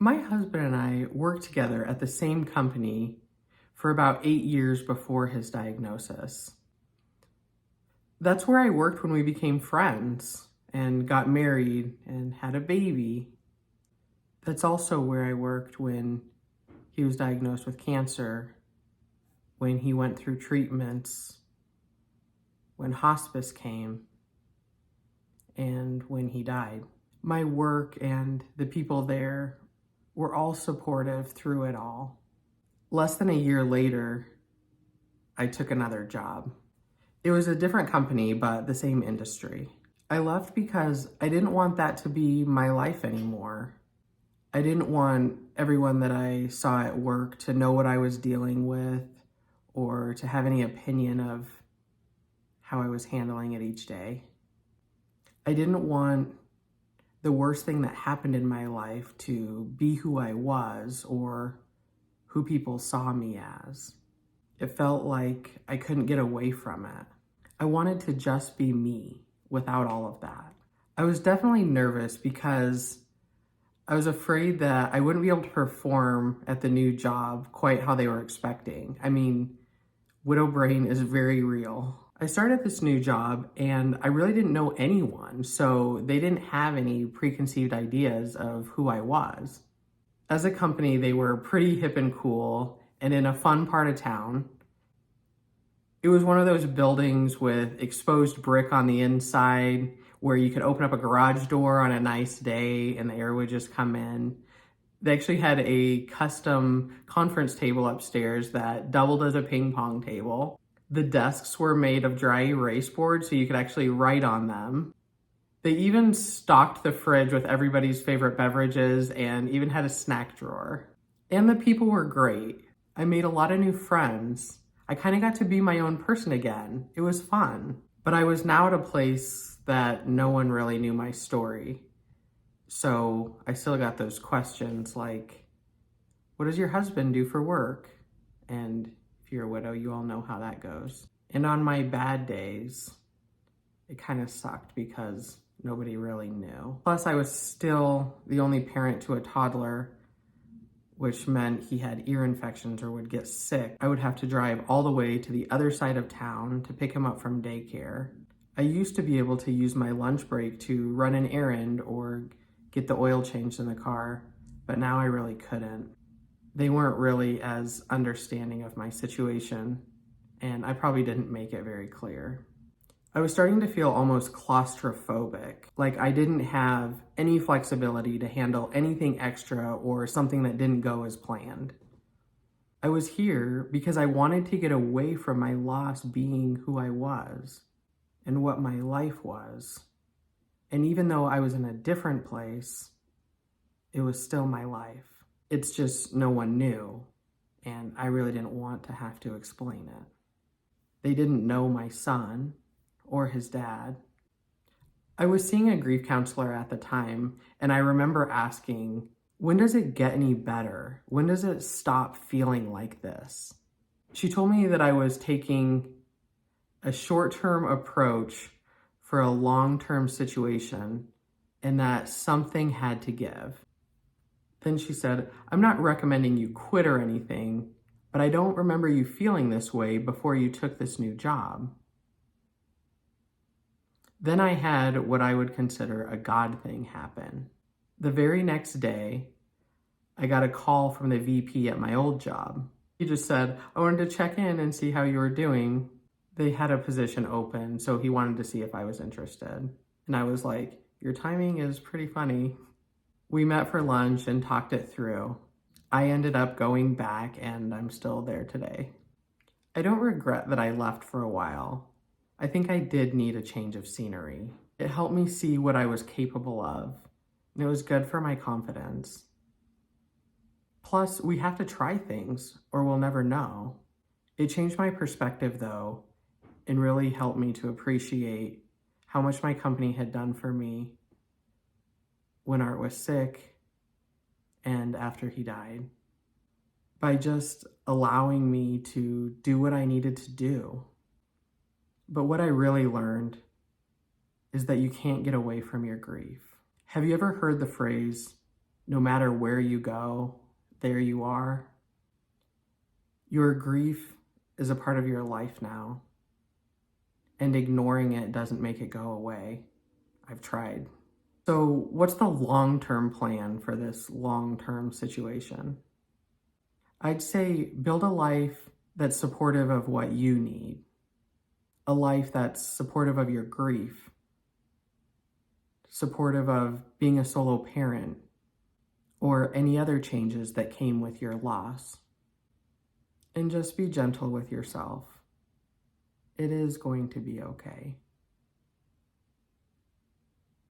My husband and I worked together at the same company for about 8 years before his diagnosis. That's where I worked when we became friends and got married and had a baby. That's also where I worked when he was diagnosed with cancer, when he went through treatments, when hospice came, and when he died. My work and the people there were all supportive through it all. Less than a year later, I took another job. It was a different company, but the same industry. I left because I didn't want that to be my life anymore. I didn't want everyone that I saw at work to know what I was dealing with or to have any opinion of how I was handling it each day. I didn't want the worst thing that happened in my life to be who I was or who people saw me as. It felt like I couldn't get away from it. I wanted to just be me without all of that. I was definitely nervous because I was afraid that I wouldn't be able to perform at the new job quite how they were expecting. I mean, widow brain is very real. I started this new job and I really didn't know anyone, so they didn't have any preconceived ideas of who I was. As a company, they were pretty hip and cool and in a fun part of town. It was one of those buildings with exposed brick on the inside where you could open up a garage door on a nice day and the air would just come in. They actually had a custom conference table upstairs that doubled as a ping pong table. The desks were made of dry erase board so you could actually write on them. They even stocked the fridge with everybody's favorite beverages and even had a snack drawer. And the people were great. I made a lot of new friends. I kind of got to be my own person again. It was fun. But I was now at a place that no one really knew my story. So I still got those questions like, what does your husband do for work? And if you're a widow, you all know how that goes. And on my bad days, it kind of sucked because nobody really knew. Plus, I was still the only parent to a toddler, which meant he had ear infections or would get sick. I would have to drive all the way to the other side of town to pick him up from daycare. I used to be able to use my lunch break to run an errand or get the oil changed in the car, but now I really couldn't. They weren't really as understanding of my situation, and I probably didn't make it very clear. I was starting to feel almost claustrophobic, like I didn't have any flexibility to handle anything extra or something that didn't go as planned. I was here because I wanted to get away from my loss being who I was and what my life was. And even though I was in a different place, it was still my life. It's just no one knew, and I really didn't want to have to explain it. They didn't know my son or his dad. I was seeing a grief counselor at the time, and I remember asking, when does it get any better? When does it stop feeling like this? She told me that I was taking a short-term approach for a long-term situation and that something had to give. Then she said, I'm not recommending you quit or anything, but I don't remember you feeling this way before you took this new job. Then I had what I would consider a God thing happen. The very next day, I got a call from the VP at my old job. He just said, I wanted to check in and see how you were doing. They had a position open, so he wanted to see if I was interested. And I was like, your timing is pretty funny. We met for lunch and talked it through. I ended up going back and I'm still there today. I don't regret that I left for a while. I think I did need a change of scenery. It helped me see what I was capable of, and it was good for my confidence. Plus, we have to try things or we'll never know. It changed my perspective though, and really helped me to appreciate how much my company had done for me when Art was sick and after he died, by just allowing me to do what I needed to do. But what I really learned is that you can't get away from your grief. Have you ever heard the phrase, No matter where you go, there you are. Your grief is a part of your life now, and ignoring it doesn't make it go away. I've tried. So, what's the long-term plan for this long-term situation? I'd say build a life that's supportive of what you need, a life that's supportive of your grief, supportive of being a solo parent, or any other changes that came with your loss. And just be gentle with yourself. It is going to be okay.